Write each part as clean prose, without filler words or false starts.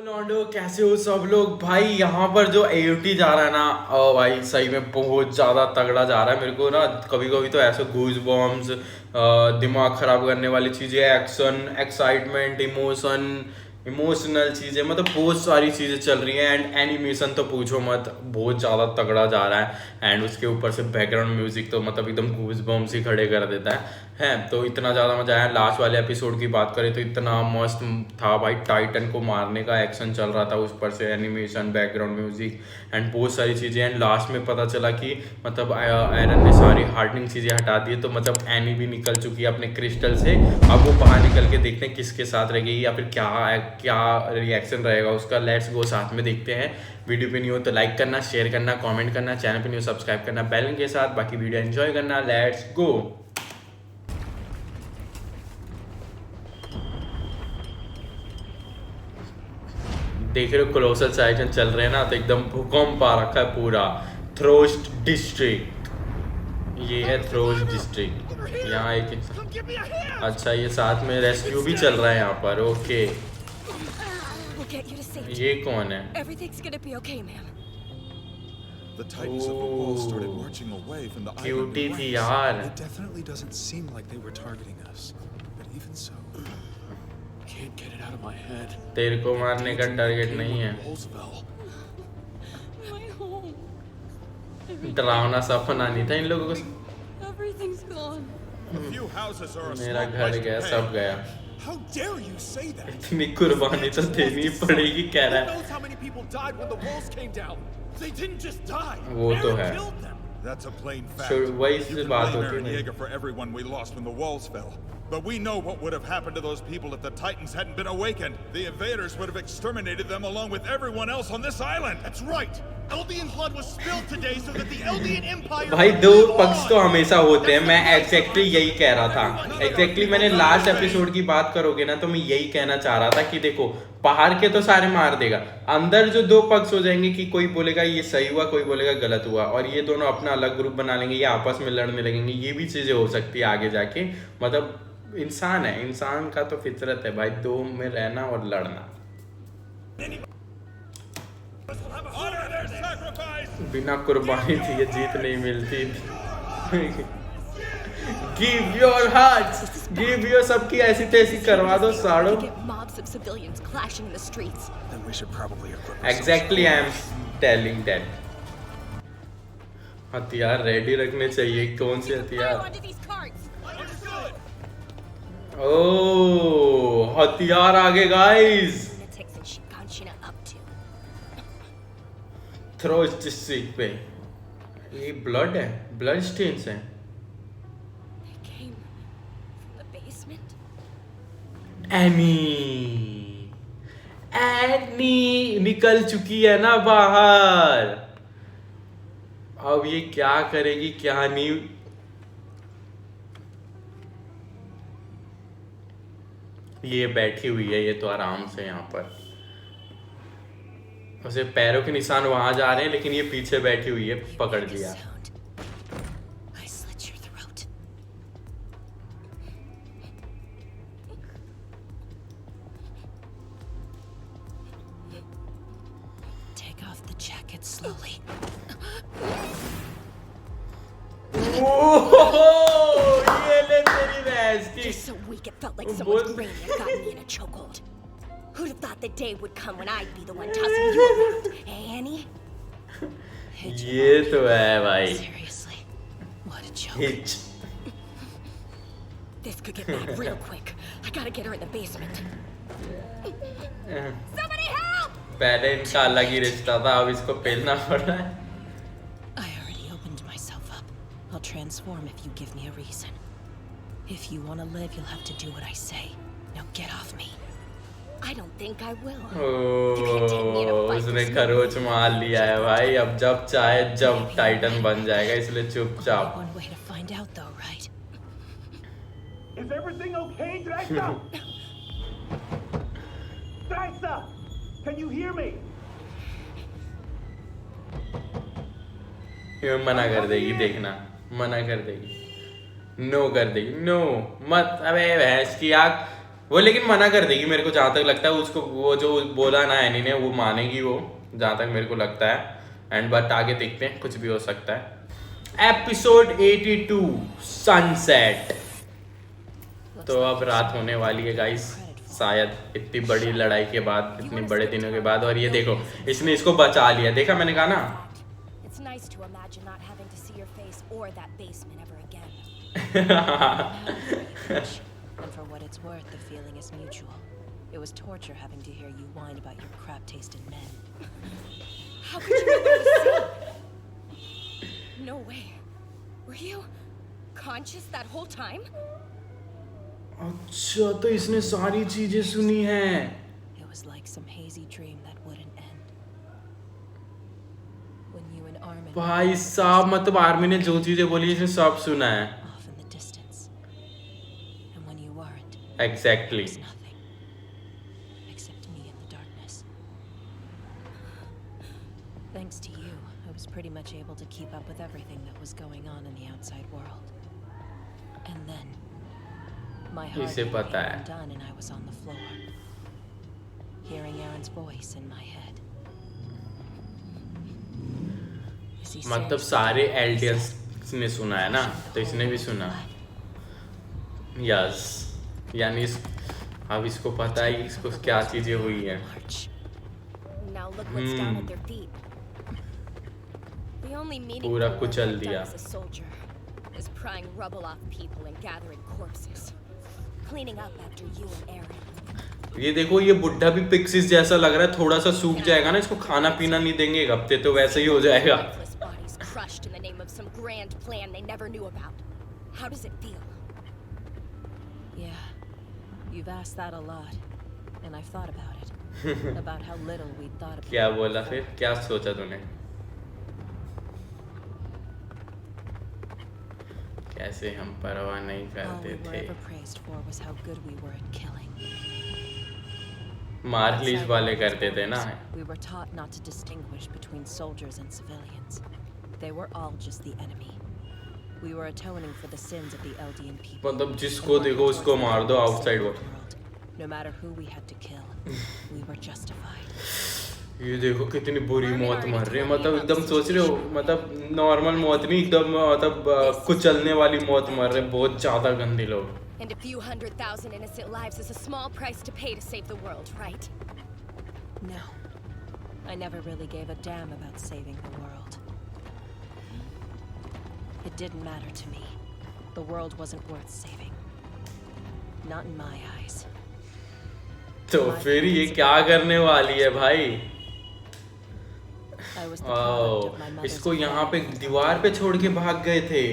लॉन्डो कैसे हो सब लोग भाई। यहाँ पर जो AOT जा रहा है ना, भाई सही में बहुत ज़्यादा तगड़ा जा रहा है। मेरे को ना कभी कभी तो ऐसे गूज बॉम्ब्स, दिमाग ख़राब करने वाली चीज़ें, एक्शन, एक्साइटमेंट, इमोशनल चीज़ें, मतलब बहुत सारी चीज़ें चल रही हैं। एंड एनिमेशन तो पूछो मत, बहुत ज़्यादा तगड़ा जा रहा है। एंड उसके ऊपर से बैकग्राउंड म्यूजिक तो मतलब एकदम गूज बॉम्ब्स ही खड़े कर देता है। तो इतना ज़्यादा मजा आया। लास्ट वाले एपिसोड की बात करें तो इतना मस्त था भाई। टाइटन को मारने का एक्शन चल रहा था, उस पर से एनिमेशन, बैकग्राउंड म्यूजिक एंड बहुत सारी चीज़ें। एंड लास्ट में पता चला कि मतलब आयरन ने सारी हार्डनिंग चीज़ें हटा दी है, तो मतलब एनी भी निकल चुकी है अपने क्रिस्टल से। अब वो बाहर निकल के देखते हैं किसके साथ रहेगी या फिर क्या रिएक्शन रहेगा उसका। लेट्स गो, साथ में देखते हैं। वीडियो पे नहीं हो तो लाइक करना, शेयर करना, कमेंट करना, चैनल पे नहीं हो सब्सक्राइब करना बेल के साथ। बाकी वीडियो एंजॉय करना। Let's go. देख रहे हो कोलोसल साइजन चल रहे हैं ना, तो एकदम भूकंप आ रखा है पूरा। थ्रोस्ट डिस्ट्रिक्ट, ये है थ्रोस्ट डिस्ट्रिक्ट। यहाँ एक अच्छा, ये साथ में रेस्क्यू भी चल रहा है यहाँ पर। ओके, ये कौन है? The Titans of the Wall started marching away from the island. Cutie थी यार। It definitely doesn't seem like they were targeting us. But even so, can't get it out of my head. तेरे को मारने का target नहीं है। डरावना सपना नहीं था इन लोगों को। मेरा घर गया, सब गया। How dare you say that? इतनी कुर्बानी तो देनी पड़ेगी कह रहा है। Knows how many people died when the walls came down? They didn't just die. वो तो है। killed them. That's a plain fact. वही You से can बात blame होती Eren है। Yeager for everyone we lost when the walls fell. But we know what would have happened to those people if the Titans hadn't been awakened. The invaders would have exterminated them along with everyone else on this island. That's right. Eldian blood was spilled today so that the Eldian Empire. भाई दो पक्ष तो हमेशा होते हैं। मैं exactly यही कह रहा था। एग्जैक्टली मैंने लास्ट एपिसोड की बात करोगे ना, तो मैं यही कहना चाह रहा था कि देखो, बाहर के तो सारे मार देगा, अंदर जो दो पक्ष हो जाएंगे कि कोई बोलेगा ये सही हुआ, कोई बोलेगा गलत हुआ, और ये दोनों अपना अलग ग्रुप बना लेंगे, ये आपस में लड़ने लगेंगे। ये भी चीजें हो सकती है आगे जाके। मतलब इंसान है, इंसान का तो फितरत है भाई, दो में रहना और लड़ना। बिना कुर्बानी दिए जीत नहीं मिलती। Give your hearts, give your, सबकी ऐसी तैसी करवा दो साड़ो। Exactly, I am telling that. हथियार रेडी रखने चाहिए। कौन से हथियार? ओह, हथियार आगे गाइस। थ्रोस्ट डिस्ट्रिक्ट पे ये ब्लड है, ब्लड स्टेन्स हैं। एनी निकल चुकी है ना बाहर। अब ये क्या करेगी क्या नहीं। ये बैठी हुई है, ये तो आराम से यहाँ पर। उसे पैरों के निशान वहां जा रहे हैं, लेकिन ये पीछे बैठी हुई है, पकड़ लिया। ये ले तेरी भैंस की। Who'd have thought the day would come when I'd be the one tossing you around? Hey, Annie? ये तो है भाई। Seriously, what a joke. Hitch. This could get bad real quick. I gotta get her in the basement. Somebody help! पहले इनका अलग ही रिश्ता था, अब इसको पेलना पड़ रहा है। I already opened myself up. I'll transform if you give me a reason. If you want to live, you'll have to do what I say. Now get off me. I don't think I will. उसने खरोच मार लिया है भाई। अब जब चाहे जब टाइटन बन जाएगा, इसलिए चुपचाप। One way to find out, though, right? Is everything okay, Drysa? Drysa, can you hear me? ये मना कर देगी, देखना, मना कर देगी, नो कर देगी। नो मत, अबे भैंस की आग। वो लेकिन मना कर देगी मेरे को जहाँ तक लगता है, उसको वो जो बोला ना एनी ने वो मानेगी वो, जहाँ तक मेरे को लगता है। एंड बट आगे देखते हैं, कुछ भी हो सकता है। Episode 82 sunset. तो अब रात होने वाली है गाइस, शायद इतनी बड़ी लड़ाई के बाद, इतने बड़े दिनों के बाद। और ये देखो इसने इसको बचा लिया, देखा मैंने कहा ना। It's nice to imagine not having to see your face or that basement ever again. And for what it's worth, the feeling is mutual. It was torture having to hear you whine about your crap-tasted men. How could you know what I was saying? No way. Were you conscious that whole time? अच्छा तो इसने सारी चीजें सुनी हैं। It was like some hazy dream that wouldn't end. When you and Armin भाई साहब मतलब आर्मी ने जो चीजें बोली इसने सब सुना है। off in the distance. And when you weren't, exactly there was nothing. Except me in the darkness. Thanks to you, I was pretty much able to keep up with everything that was going on in the outside world. And then my heart इसे पता है। undone and I was on the floor. Hearing Aaron's voice in my head. As he मतलब stares सारे into my Eldians ने सुना है ना, तो इसने भी सुना। यस यानी अब इसको पता है इसको क्या चीजें हुई हैं। March. Now look what's down at their feet. The only meaningful पूरा work कुचल I've done दिया। as a soldier is prying rubble off people and gathering corpses. Cleaning up after you and Aaron. ये देखो ये बुढ़ा भी Pixis जैसा लग रहा है, थोड़ा सा सूख जाएगा ना, इसको खाना पीना नहीं देंगे एक हफ्ते तो वैसे ही हो जाएगा। Lifeless bodies crushed in the name of some grand plan they never knew about. How does it feel? Yeah, you've asked that a lot, and I've thought about it. About how little we thought about क्या it बोला before. फिर, क्या सोचा तूने? कैसे हम परवाह नहीं All करते we were थे। ever praised for was how good we were at killing. मार्लिस Outside वाले those करते थे ना। borders, we were taught not to distinguish between soldiers and civilians. They were all just the enemy. We were atoning for the sins of the Eldian people. मतलब and जिसको working देखो towards उसको the मार दो end of the outside saved वो। world. No matter who we had to kill, we were justified. ये देखो कितनी बुरी मौत मर रही है, मतलब एकदम सोच रहे हो, मतलब नॉर्मल मौत नहीं, एकदम मतलब कुचलने वाली मौत मर रहे, बहुत ज्यादा गंदे लोग। And a few 100,000 innocent lives is a small price to pay to save the world, right? No. I never really gave a damn about saving the world. It didn't matter to me. The world wasn't worth saving. Not in my eyes. तो फिर ये क्या करने वाली है भाई? I was the product of my oh, mother's इसको यहाँ पे family. दीवार पे छोड़ के भाग गए थे।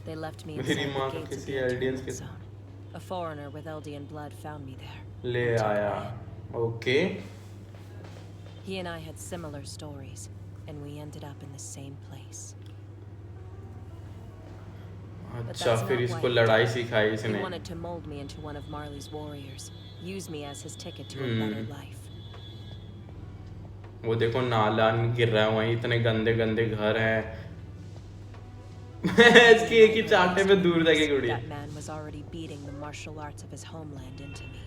They left me मेरी inside माँ the को gates of किसी the Eldians internment के zone. A foreigner with Eldian blood found me there. ले and took आया। me in. Okay He and I had similar stories, and we ended up in the same place. अच्छा फिर इसको लड़ाई सिखाई He इसने। wanted to mold me into one of Marley's warriors, use me as his ticket to a better life. वो देखो नाला गिर रहा है वहीं, इतने गंदे गंदे घर हैं। इसकी एक ही चाटे पे दूर जाके Gudi. That man was already beating the martial arts of his homeland into me.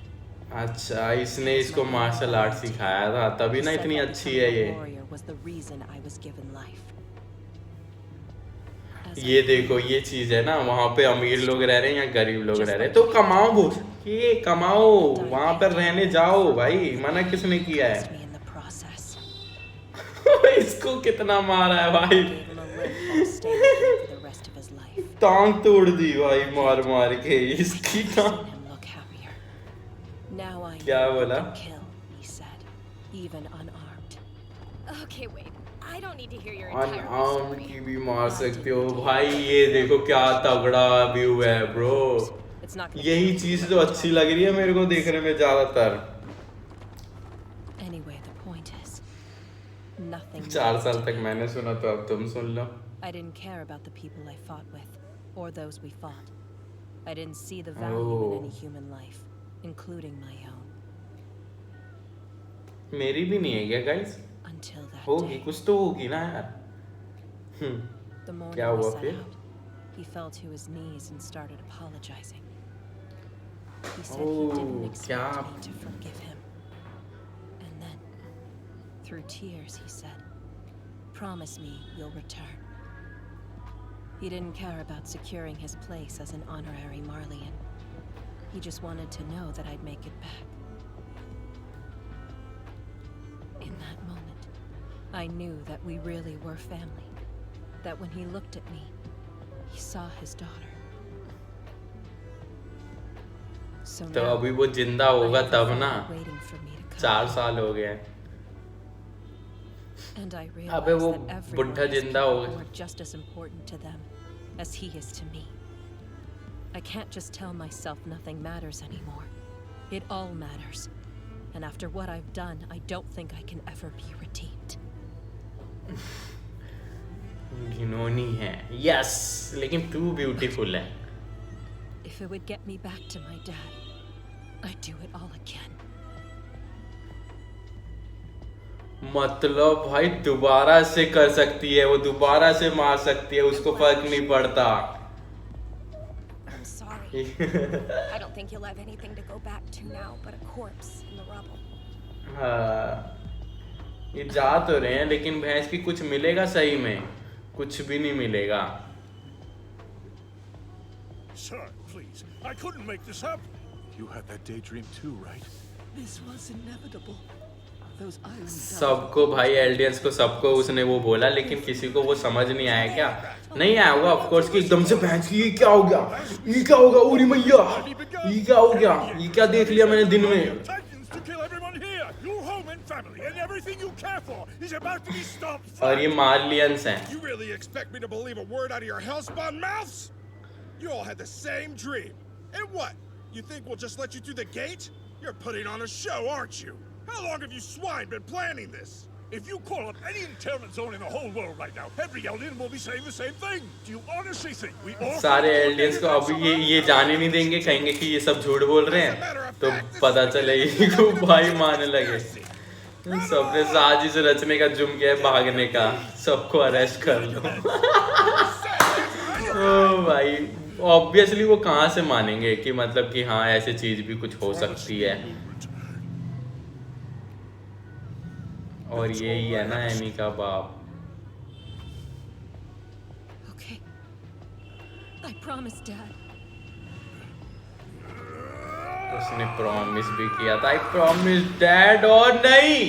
अच्छा इसने इसको मार्शल आर्ट सिखाया था, तभी ना He said इतनी that अच्छी becoming है a ये। warrior was the reason I was given life. As ये I देखो ये चीज है ना, वहाँ पे अमीर लोग रह रहे हैं या गरीब लोग रह रहे हैं, तो कमाओ बोस, ये कमाओ, वहाँ पर रहने जाओ भाई, मना किसने किया lost है? me in the process. इसको कितना मारा है भाई, Gave him a limp while staying here for the rest of his life. टांग तोड़ दी भाई मार मार के इसकी I've टांग। seen him look happier. Now I क्या know I बोला? can kill, he said, even unarmed. Okay, wait. I don't need to hear your entire अनआर्म story. की भी मार सकते हो भाई, ये देखो क्या तगड़ा व्यू है ब्रो। It's not gonna यही kill me चीज like तो it अच्छी tried. लग रही है मेरे को देखने में ज्यादातर। Anyway, the point is, nothing 4 mattered साल to तक me. मैंने सुना, तो अब तुम सुन लो। I didn't care about the people I fought with, or those we fought. I didn't see the value in any Oh. human life, including my own, मेरी भी नहीं है क्या गाइस? until that होगी, day. कुछ तो होगी ना यार। The morning क्या we हुआ set फिर? out, he fell to his knees and started apologizing. He said he didn't Oh, expect क्या? me to forgive him. And then, through tears, he said, "Promise me you'll return." He didn't care about securing his place as an honorary Marleyan. He just wanted to know that I'd make it back. In that moment, I knew that we really were family. That when he looked at me, he saw his daughter. So तो now, अभी वो जिंदा I होगा have a तब ना, father waiting for me to come. 4 साल हो गए। And I अबे realize वो that everyone बुढ़ा has जिंदा people होगा। who are just as important to them as he is to me. I can't just tell myself nothing matters anymore. It all matters. And after what I've done, I don't think I can ever be redeemed. घिनौनी है, yes, लेकिन तू beautiful है। If it would get me back to my dad, I'd do it all again. मतलब भाई दोबारा से कर सकती है, वो दोबारा से मार सकती है, उसको फर्क नहीं पड़ता। I'm sorry. I don't think you'll have anything to go back to now but a corpse in the rubble. हाँ, ये जा तो रहे हैं लेकिन भैंस की कुछ मिलेगा सही में? कुछ भी नहीं मिलेगा। Sir, please. I couldn't make this up. You had that daydream too, right? This was inevitable. Those islands. सबको भाई एल्डियंस को सबको उसने वो बोला, लेकिन किसी को वो समझ नहीं आया क्या? नहीं आया होगा ऑफ कोर्स कि एकदम से भैंस की ये क्या हो गया, ये क्या होगा, ओरी मैया ये क्या हो गया, ये क्या देख लिया मैंने दिन में। Titans to kill everyone here. Your home and family and everything you care for is about to be stopped. और ये मार्लियंस हैं। You really expect me to believe a word out of your hellspawn mouths? You all had the same dream. And what? You think we'll just let you through the gate? You're putting on a show, aren't you? How long have you swine been planning this? If you call up any internment zone in the whole world right now, every alien will be saying the same thing. Do you honestly think we all सारे aliens को अभी ये जाने नहीं देंगे, कहेंगे कि ये सब झूठ बोल रहे हैं, तो पता चले इनको भाई मारने लगे। सबने साजिश रचने का जुर्म किया है भागने का, सबको अरेस्ट कर लो। ओ भाई ऑब्वियसली वो कहाँ से मानेंगे कि मतलब कि हाँ ऐसी चीज भी कुछ हो सकती है। और यही है ना एमी का बाप। Okay. I promise, Dad. उसने प्रॉमिस भी किया था, आई प्रॉमिस डैड, और नहीं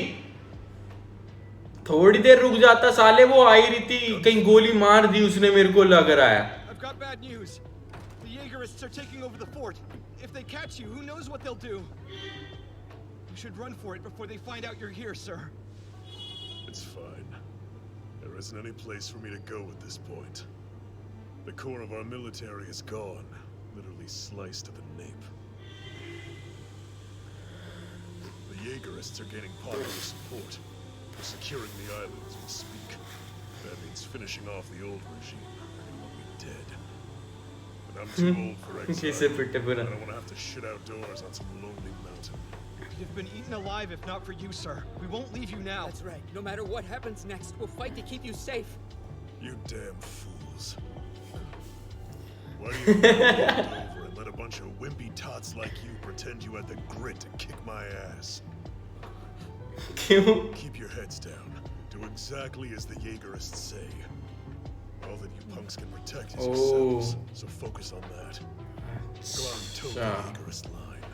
थोड़ी देर रुक जाता साले, वो आई रही थी, कहीं गोली मार दी उसने मेरे को लग रहा है। I've got bad news. The Jaegerists are taking over the fort. If they catch you, who knows what they'll do? You should run for it before they find out you're here, sir. It's fine. There isn't any place for me to go at this point. The core of our military is gone, literally sliced to the nape. The Jaegerists are gaining popular support. They're securing the island as we speak. That means finishing off the old regime. They want me dead. But I'm too old for exile. किसे पिटे I पूरा। don't want to have to shit outdoors on some lonely mountain. You'd have been eaten alive if not for you, sir. We won't leave you now. That's right. No matter what happens next, we'll fight to keep you safe. You damn fools. Why do you think I walked over and let a bunch of wimpy tots like you pretend you had the grit to kick my ass? क्यों? Keep your heads down. Do exactly as the Jaegerists say. All that you punks can protect is yourselves, so focus on that. Go out and toe the Jaegerist line.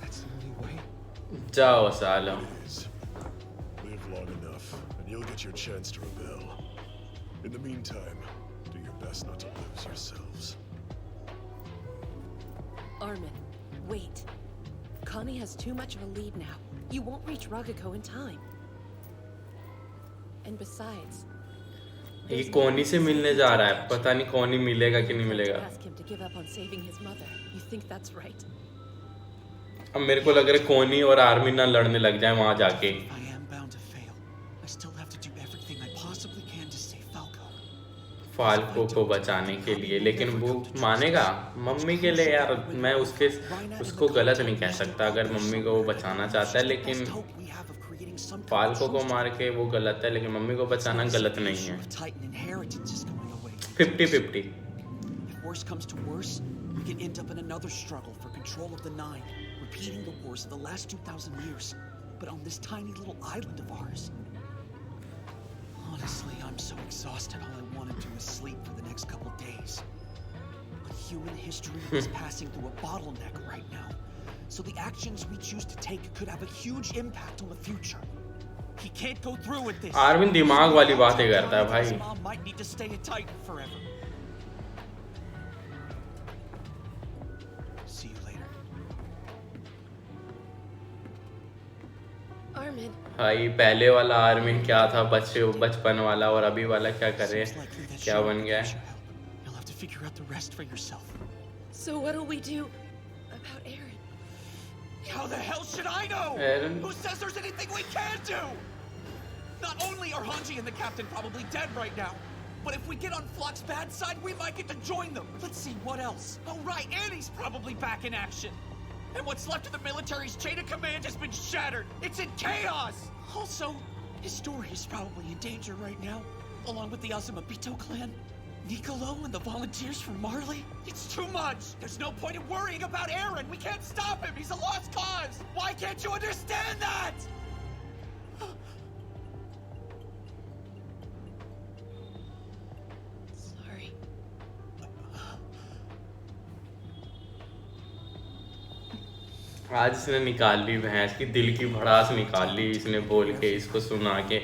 That's the only way. जाओ सालो। It is. Live long enough, and you'll get your chance to rebel. In the meantime, do your best not to lose yourselves. Armin, wait. Connie has too much of a lead now. You won't reach Ragako in time. And besides, ये कोनी से मिलने जा रहा है, पता नहीं कोनी मिलेगा कि नहीं मिलेगा। ask him to give up on saving his mother. You think that's right? अब मेरे को लग रहा है कोनी और आर्मिन ना लड़ने लग जाए वहां जाके। I am bound to fail. I still have to do everything I possibly can to save Falco. फाल्को को बचाने के लिए, लेकिन वो मानेगा मम्मी के लिए यार। मैं उसको गलत नहीं कह सकता अगर मम्मी को वो बचाना चाहता है, लेकिन फाल्को को मार के वो गलत है, लेकिन मम्मी को बचाना गलत नहीं है। 50-50। If worse comes to worse, we could end up in another struggle for control of the Nine, repeating the wars of the last 2,000 years, but on this tiny little island of ours. Honestly, I'm so exhausted, all I want to do is sleep for the next couple days. But human history is passing through a bottleneck right now, so the actions we choose to take could have a huge impact on the future. He can't go through with this. Armin दिमाग वाली बातें करता है भाई. His mom might need to stay a Titan forever. See you later. Armin, भाई पहले वाला Armin क्या था, बचपन वाला, और अभी वाला क्या करे, क्या बन गया है. You'll have to figure out the rest for yourself. so what'll we do about Aaron? How the hell should I know? Aaron? Who says there's anything we can do? Not only are Hanji and the captain probably dead right now, but if we get on Flock's bad side, we might get to join them. Let's see, what else? Oh right, Annie's probably back in action. And what's left of the military's chain of command has been shattered. It's in chaos! Also, Historia is probably in danger right now, along with the Azumabito clan. Niccolo and the volunteers from Marley? It's too much! There's no point in worrying about Aaron! We can't stop him! He's a lost cause! Why can't you understand that? Sorry. आज इसने निकाल ली भैंस की दिल की भड़ास निकाल ली इसने बोल के, इसको सुना के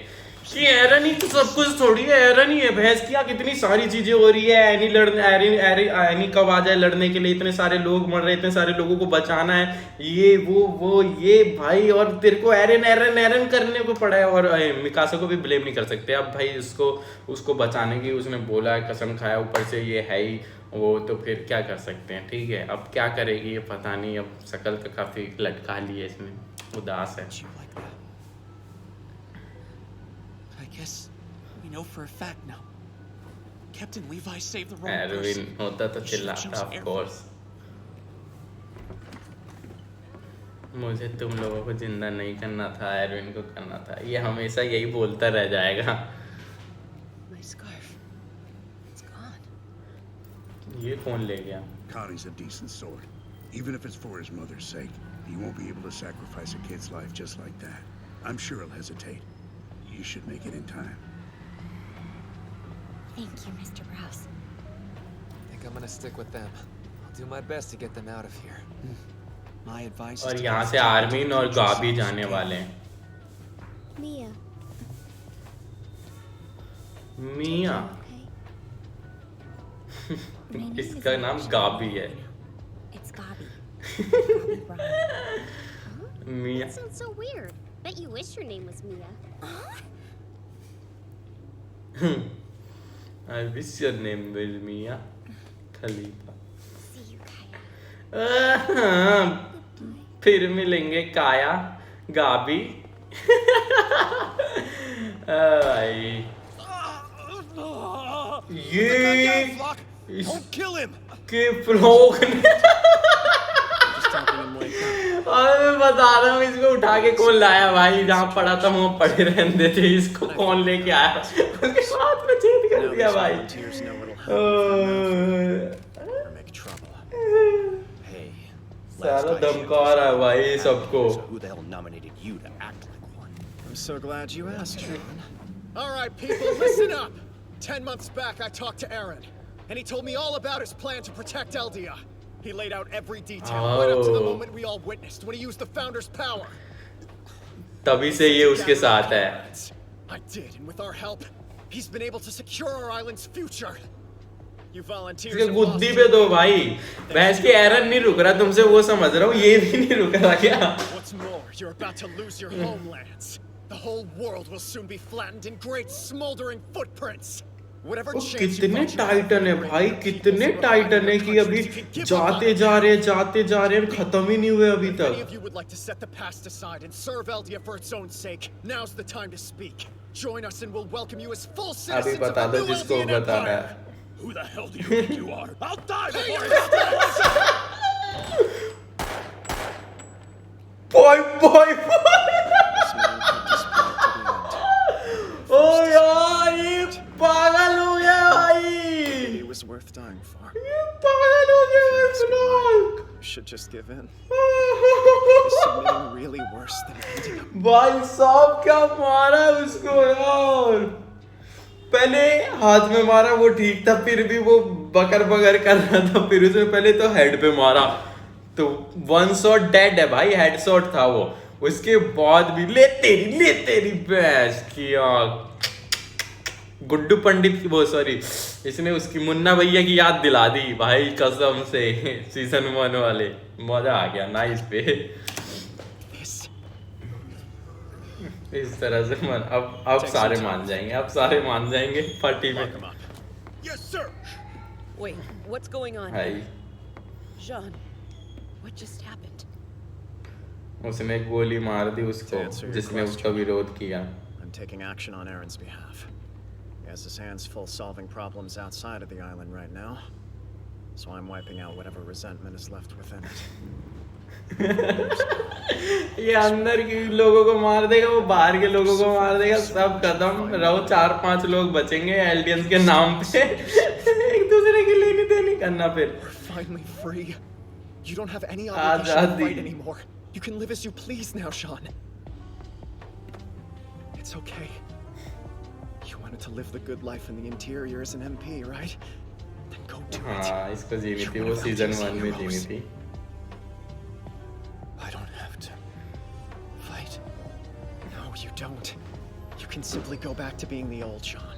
कि एरन ही तो सब कुछ थोड़ी है, एरन ही है. भैंस की कितनी सारी चीजें हो रही है. एनी कब आ जाए लड़ने के लिए, इतने सारे लोग मर रहे हैं, इतने सारे लोगों को बचाना है, ये वो ये भाई. और तेरे को एरन करने को पड़ा है. और मिकासा को भी ब्लेम नहीं कर सकते अब भाई. उसको बचाने की उसने बोला है, कसम खाया, ऊपर से ये है ही वो, तो फिर क्या कर सकते हैं. ठीक है, अब क्या करेगी ये पता नहीं. अब शकल का काफी लटका ली है इसने, उदास है. I guess we know for a fact now. Captain Levi saved the wrong person. Erwin होता तो चिल्लाता ऑफ कोर्स. मुझे तुम लोगों को जिंदा नहीं करना था, एरविन को करना था. ये हमेशा यही बोलता रह जाएगा. My scarf. It's gone. ये कौन ले गया? Connie's a decent sort. Even if it's for his mother's sake, he won't be able to sacrifice a kid's life just like that. I'm sure he'll hesitate. You should make it in time. Thank you, Mr. Rouse. I think I'm gonna stick with them. I'll do my best to get them out of here. My advice और is यहाँ से Armin और गाबी जाने वाले हैं. Mia. मिया. इसका नाम गाबी है. It's Gabi. Gabi Brown. Mia. That sounds so weird. Bet you wish your name was Mia. I wish your name was Mia Khalifa. See you, Kaya. फिर मिलेंगे काया, गाबी. ये Don't kill him! के फ्लोक ने मैं बता रहा हूँ, इसको उठा के कौन लाया भाई. जहाँ पड़ा था वहाँ पड़े रहने देते, इसको कौन लेके आया. उसके हाथ में छेद कर दिया भाई. सारा धमका रहा है भाई सबको. Who the hell nominated you to act like one? I'm so glad you asked, Sean. All right, people, listen up. 10 months back, I talked to Aaron, and he told me all about his plan to protect Eldia. He laid out every detail, right up to the moment we all witnessed when he used the Founder's power. तभी से ये उसके साथ है. I did, and with our help, he's been able to secure our island's future. You volunteers. इसके बुद्धि पे दो भाई. भैंस के एरन नहीं रुक रहा, तुमसे वो समझ रहा हूँ, ये भी नहीं रुक रहा क्या? What's more, you're about to lose your homelands. The whole world will soon be flattened in great smoldering footprints. कितने टाइटन है भाई, कितने टाइटन है कि अभी जाते जा रहे हैं, खत्म ही नहीं हुए अभी तक. If you would like to set the past aside and serve Eldia for its own sake, now's the time to speak. Join us and we'll welcome you as full citizens of the new Eldian Empire. Who the hell do you think you are? I'll die before you. Boy. Oh यार, ये पागल हो गया भाई. He was worth dying for. ये पागल हो गया भाई. just give in? Is submitting really worse than ending up? भाई साहब क्या मारा उसको यार, पहले हाथ में मारा वो ठीक था, फिर भी वो बकर बकर कर रहा था, फिर उसने पहले तो हेड पे मारा, तो 1 शॉट डेड है भाई, हेड शॉट था वो, उसके बाद भी ले तेरी भैंस की आँख। गुड्डू पंडित की वो सॉरी इसने उसकी मुन्ना भैया की याद दिला दी भाई कसम से, सीजन 1 वाले, मजा आ गया नाइस पे। इस तरह से अब सारे मान जाएंगे, अब सारे मान जाएंगे पार्टी में। Yes, sir. Wait, what's going on? भाई Jean, what just happened? उसने गोली मार दी उसको जिसने उसका विरोध किया। I'm taking action on Aaron's behalf. He has his hands full solving problems outside of the island right now, so I'm wiping out whatever resentment is left within it. ये अंदर के लोगों को मार देगा, वो बाहर के लोगों को मार देगा, सब खत्म, रहो 4-5 लोग बचेंगे एल्डियंस के नाम पे। एक दूसरे की लेनी देनी करना फिर। Finally free. You don't have any obligation to fight anymore. You can live as you please now, Sean. It's okay. You wanted to live the good life in the interior as an MP, right? Then go do it. हाँ, इसको जीनी थी, वो season 1 में जीनी थी। I don't have to fight. No, you don't. You can simply go back to being the old Sean.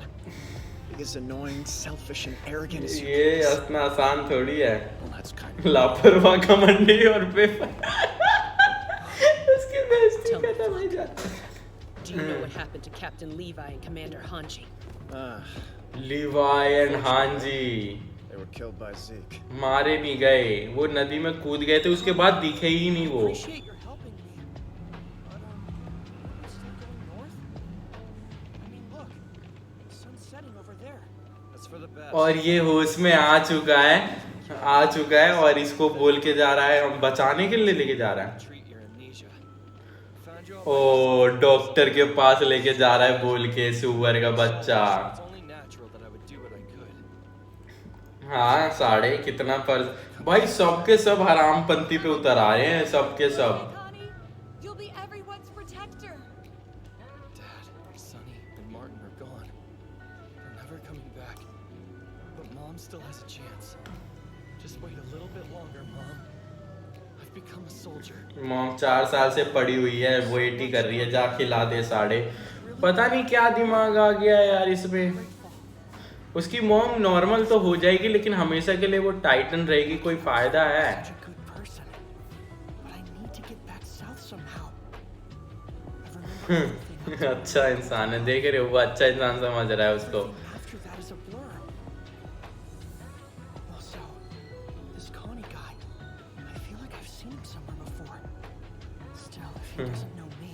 Be as annoying, selfish, and arrogant as you ये please. इतना आसान थोड़ी है। Well, that's kind of लापरवाह घमंडी और बेफाइदा। उसकी बेइज्जती करना नहीं जाता। Do you know what happened to Captain Levi and Commander Hanji? Levi and Hanji They were killed by Zeke. मारे नहीं गए, वो नदी में कूद गए थे, उसके बाद दिखे ही नहीं वो। Appreciate your helping me, but still going north? I mean, look, the sun's setting over there. That's for the best. और ये होश में आ चुका है और इसको बोल के जा रहा है, हम बचाने के लिए लेके जा रहा है। Treat your amnesia. Found you ओ डॉक्टर के पास लेके जा रहा है बोल के, सुअर का बच्चा। It's only natural that I would do what I could. हाँ साढ़े कितना पर भाई, सबके सब हरामपंथी पे उतर आ रहे हैं, सबके सब। You'll be everyone's protector. Dad, Sonny, and Martin are gone. They're never coming back. But Mom still has a chance. Just wait a little bit longer, Mom. I've become a soldier. Mom 4 साल से पड़ी हुई है, wait ही कर रही है, जा खिला दे साढ़े। पता नहीं क्या दिमाग आ गया यार इसमें। उसकी मॉम नॉर्मल तो हो जाएगी, लेकिन हमेशा के लिए वो टाइटन रहेगी, कोई फायदा है? अच्छा इंसान है, देख रहे हो, वो अच्छा इंसान समझ रहा है उसको। He doesn't know me,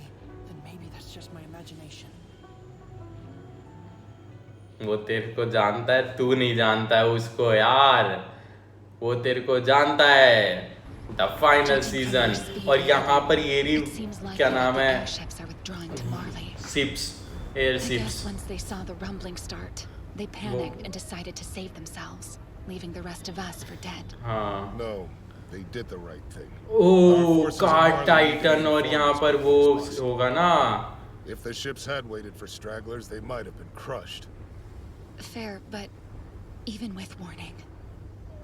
then maybe that's just my imagination. वो तेरे को जानता है, तू नहीं जानता है उसको यार, वो तेरे को जानता है। द फाइनल सीजन, और यहाँ पर ये क्या नाम है, ships, air ships. Once they saw the rumbling start, they panicked and decided to save themselves, leaving the rest of us for dead. हाँ। No, they did the right thing. Oh card Titan, और यहाँ पर वो होगा ना। If the ships had waited for stragglers, they might have been crushed. Fair, but even with warning,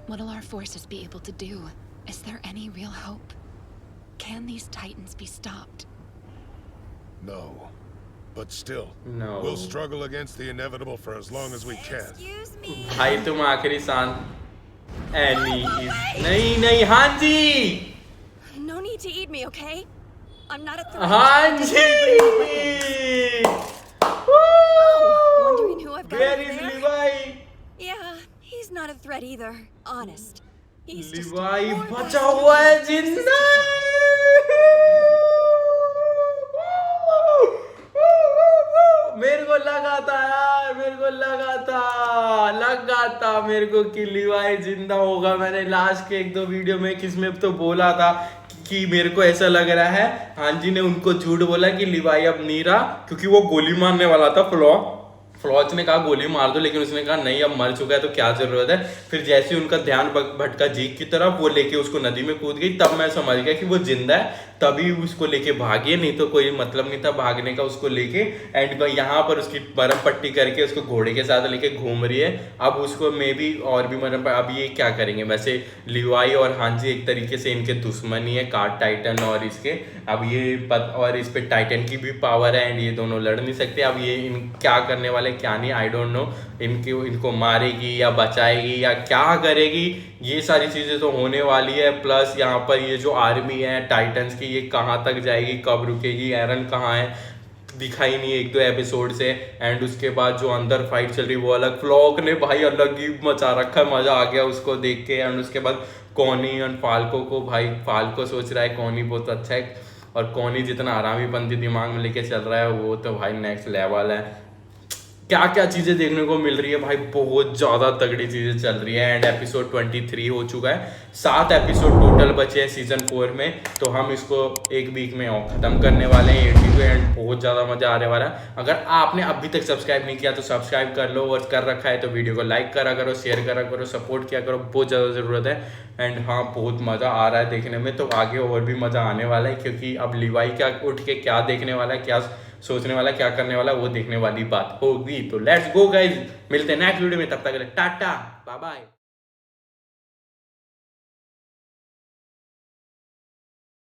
what'll our forces be able to do? Is there any real hope? Can these titans be stopped? No. But still, No. we'll struggle against the inevitable for as long as we can. Excuse me. भाई तुम आखिरी सांस any नहीं हांजी, No need to eat me, okay? I'm not a threat. हांजी। Wondering who I've got Where over is there? Levi? Yeah, he's not a threat either. Honest. He's just Levi more बचा valuable हुआ है, than just जिंदा a है। मेरे को लगा था यार, मेरे को कि लिवाई जिंदा होगा। मैंने लास्ट के 1-2 वीडियो में किसमें तो बोला था कि मेरे को ऐसा लग रहा है। हांजी ने उनको झूठ बोला कि लिवाई अब नहीं रहा, क्योंकि वो गोली मारने वाला था फ्लॉच ने कहा गोली मार दो, लेकिन उसने कहा नहीं अब मर चुका है तो क्या जरूरत है। फिर जैसे ही उनका ध्यान भटका जीक की तरफ, वो लेके उसको नदी में कूद गई। तब मैं समझ गया कि वो जिंदा है, तभी उसको लेके भागी, नहीं तो कोई मतलब नहीं था भागने का उसको लेके। एंड यहाँ पर उसकी मरहम पट्टी करके उसको घोड़े के साथ लेके घूम रही है। अब उसको मे भी और भी मरहम, अब ये क्या करेंगे। वैसे लिवाई और हांजी एक तरीके से इनके दुश्मन ही है, कार्ड टाइटन और इसके। अब ये और इस पे टाइटन की भी पावर है एंड ये दोनों लड़ नहीं सकते। अब ये इन क्या करने वाले क्या नहीं, आई डोंट नो। इनको मारेगी या बचाएगी या क्या करेगी, ये सारी चीज़ें तो होने वाली है। प्लस यहाँ पर ये जो आर्मी है टाइटन्स की, ये कहाँ तक जाएगी, कब रुकेगी, एरन कहाँ है, दिखाई नहीं एक दो एपिसोड से। एंड उसके बाद जो अंदर फाइट चल रही वो अलग, फ्लॉक ने भाई अलग ही मचा रखा है, मजा आ गया उसको देख के। एंड उसके बाद कॉनी और फाल्को को, भाई फाल्को सोच रहा है कॉनी बहुत अच्छा है, और कॉनी जितना आरामी बंदी दिमाग में लेके चल रहा है वो तो भाई नेक्स्ट लेवल है। क्या क्या चीज़ें देखने को मिल रही है भाई, बहुत ज़्यादा तगड़ी चीज़ें चल रही है। एंड एपिसोड 23 हो चुका है, 7 एपिसोड टोटल बचे हैं सीजन 4 में, तो हम इसको एक वीक में और ख़त्म करने वाले हैं 82। एंड बहुत ज़्यादा मज़ा आने वाला है। अगर आपने अभी तक सब्सक्राइब नहीं किया तो सब्सक्राइब कर लो, और कर रखा है तो वीडियो को लाइक करा करो, शेयर करा करो, सपोर्ट किया करो, बहुत ज़्यादा ज़रूरत है। एंड हाँ, बहुत मज़ा आ रहा है देखने में, तो आगे और भी मज़ा आने वाला है, क्योंकि अब लिवाई क्या उठ के क्या देखने वाला है, क्या सोचने वाला, क्या करने वाला, वो देखने वाली बात होगी। तो लेट्स गो गाइज, मिलते हैं नेक्स्ट वीडियो में, तब तक के लिए टाटा बाय बाय।